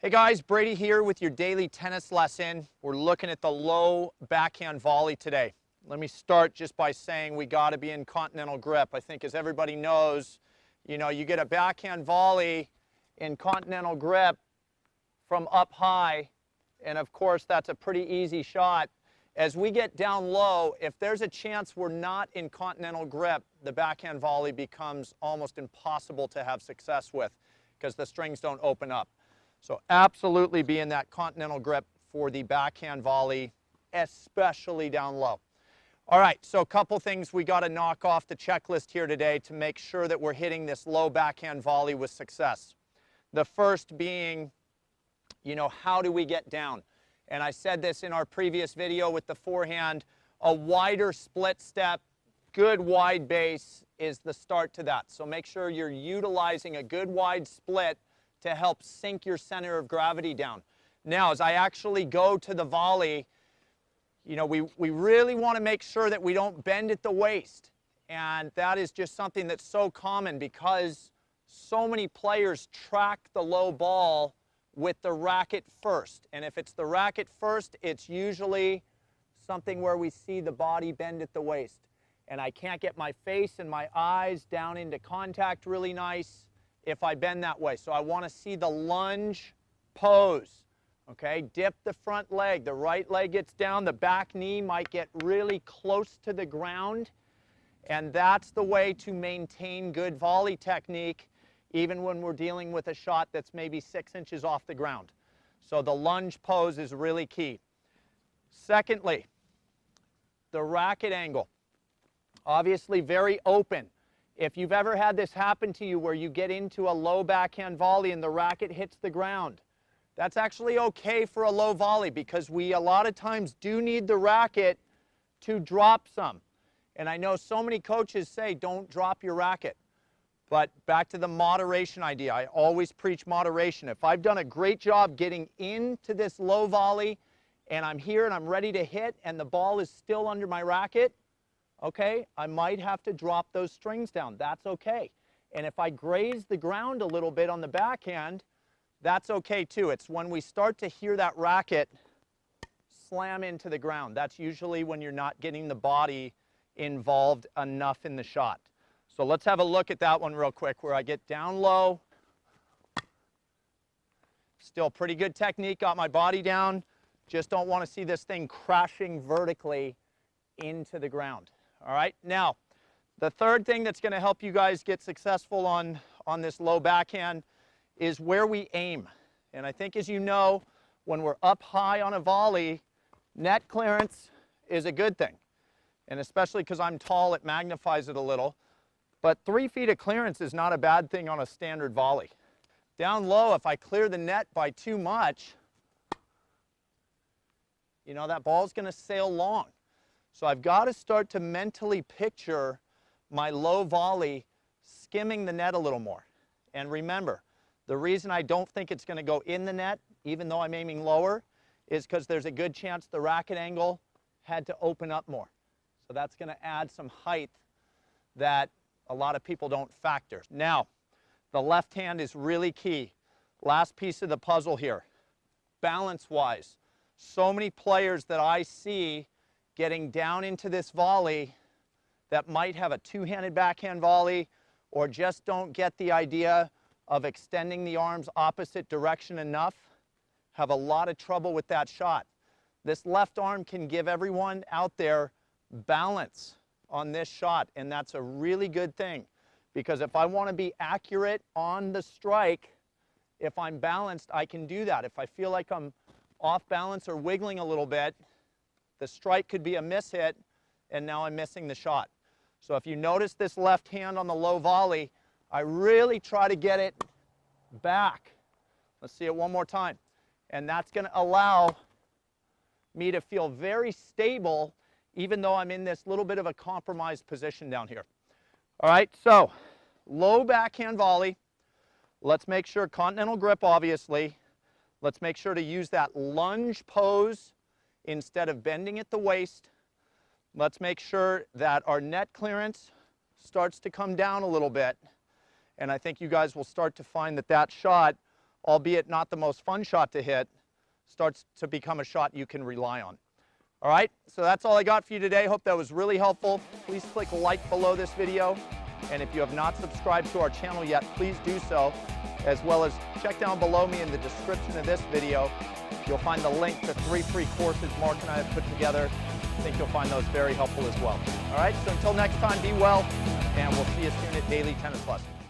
Hey guys, Brady here with your daily tennis lesson. We're looking at the low backhand volley today. Let me start just by saying we got to be in continental grip. I think as everybody knows, you get a backhand volley in continental grip from up high, and of course that's a pretty easy shot. As we get down low, if there's a chance we're not in continental grip, the backhand volley becomes almost impossible to have success with because the strings don't open up. So absolutely be in that continental grip for the backhand volley, especially down low. All right, so a couple things we got to knock off the checklist here today to make sure that we're hitting this low backhand volley with success. The first being, how do we get down? And I said this in our previous video with the forehand, a wider split step, good wide base is the start to that. So make sure you're utilizing a good wide split to help sink your center of gravity down. Now, as I actually go to the volley, we really want to make sure that we don't bend at the waist. And that is just something that's so common because so many players track the low ball with the racket first. And if it's the racket first, it's usually something where we see the body bend at the waist. And I can't get my face and my eyes down into contact really nice if I bend that way. So I want to see the lunge pose. Okay, dip the front leg, the right leg gets down, the back knee might get really close to the ground, and that's the way to maintain good volley technique even when we're dealing with a shot that's maybe 6 inches off the ground. So the lunge pose is really key. Secondly, the racket angle. Obviously very open. If you've ever had this happen to you where you get into a low backhand volley and the racket hits the ground, that's actually okay for a low volley because we a lot of times do need the racket to drop some. And I know so many coaches say don't drop your racket. But back to the moderation idea, I always preach moderation. If I've done a great job getting into this low volley and I'm here and I'm ready to hit and the ball is still under my racket, okay, I might have to drop those strings down. That's okay. And if I graze the ground a little bit on the backhand, that's okay too. It's when we start to hear that racket slam into the ground. That's usually when you're not getting the body involved enough in the shot. So let's have a look at that one real quick where I get down low. Still pretty good technique, got my body down. Just don't want to see this thing crashing vertically into the ground. All right, now the third thing that's going to help you guys get successful on this low backhand is where we aim. And I think, as you know, when we're up high on a volley, net clearance is a good thing. And especially because I'm tall, it magnifies it a little. But 3 feet of clearance is not a bad thing on a standard volley. Down low, if I clear the net by too much, that ball's going to sail long. So I've got to start to mentally picture my low volley skimming the net a little more. And remember, the reason I don't think it's going to go in the net, even though I'm aiming lower, is because there's a good chance the racket angle had to open up more. So that's going to add some height that a lot of people don't factor. Now, the left hand is really key. Last piece of the puzzle here. Balance-wise, so many players that I see getting down into this volley that might have a two-handed backhand volley or just don't get the idea of extending the arms opposite direction enough, have a lot of trouble with that shot. This left arm can give everyone out there balance on this shot, and that's a really good thing because if I want to be accurate on the strike, if I'm balanced, I can do that. If I feel like I'm off balance or wiggling a little bit, the strike could be a miss hit, and now I'm missing the shot. So if you notice this left hand on the low volley, I really try to get it back. Let's see it one more time. And that's going to allow me to feel very stable even though I'm in this little bit of a compromised position down here. All right, so low backhand volley. Let's make sure continental grip, obviously. Let's make sure to use that lunge pose instead of bending at the waist. Let's make sure that our net clearance starts to come down a little bit. And I think you guys will start to find that that shot albeit not the most fun shot to hit, starts to become a shot you can rely on. All right, so that's all I got for you today. Hope that was really helpful. Please click like below this video. And if you have not subscribed to our channel yet, please do so, as well as check down below me in the description of this video. You'll find the link to 3 free courses Mark and I have put together. I think you'll find those very helpful as well. All right, so until next time, be well, and we'll see you soon at Daily Tennis Lessons.